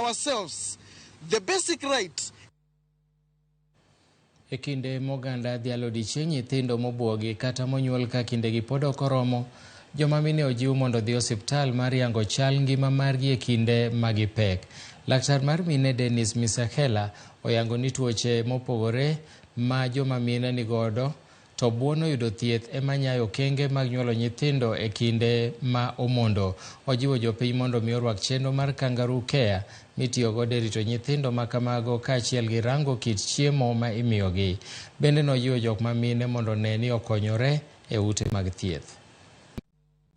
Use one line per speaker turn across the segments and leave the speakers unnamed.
ourselves the basic right.
E kinde moganda dhialo dichieng' nyithindo mobuogi kata monyuol ka kindegi pod ok oromo, joma mine ojiw mondo dhi osiptal mar yango chal ngima margi e kinde ma gipek. Laktar mar mine Dennis Misakela oyango ni tuoche mopogore ma joma mine ni godo to buono yudo thieth ema nyayo kenge mag nyuolo nyithindo e kinde ma omondo. Ojiwo jopiny mondo mi orwak chenro mar kangaroo care mitiyo godo e rito nyithindo ma kamago kaachiel gi rango kit chiemo ma imiyogi. Bende nojiwo jok ma mine mondo ne ni okonyore e ute mag thieth.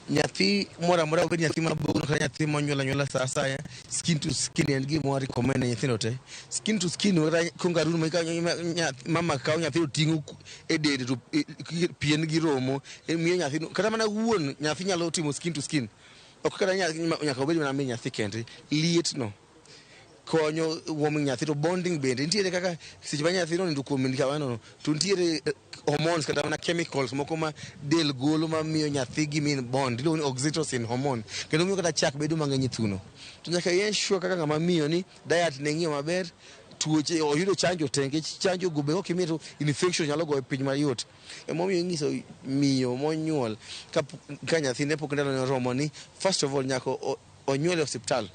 Nyathi mora mora obed nyathi mabuok kata nyathi monyuol sa asaya, skin to skin en gima recommend nyithindo te. Skin to skin kangaroo mama kawo nyathi oting'o e dede to pien gi romo miyo nyathi kata mana wuon nyathi nyalo timo skin to skin. Ok kata nyaka obed mana nyathi kende, liet no konyo warming nyathi to bonding bende nitiere kaka seche ma nyathi nindo kuom min kawano to nitiere hormones kata mana chemicals moko ma del golo ma miyo nyathi gi min bond, iluongo ni oxytocin hormone, kendo miyo kata chak bedo mang'eny e thuno. To nyaka ensure kaka ng'ama miyo ni diet ne ng'iyo maber, tuoche oyudo chanjo tenge, chanjo go be ok imiyo to infection nyalo go e piny mayot. Emomiyo nyiso miyo monyuol ka nyathi ne pok ndalo ne oromo ni first of all nyaka onyuole osiptal.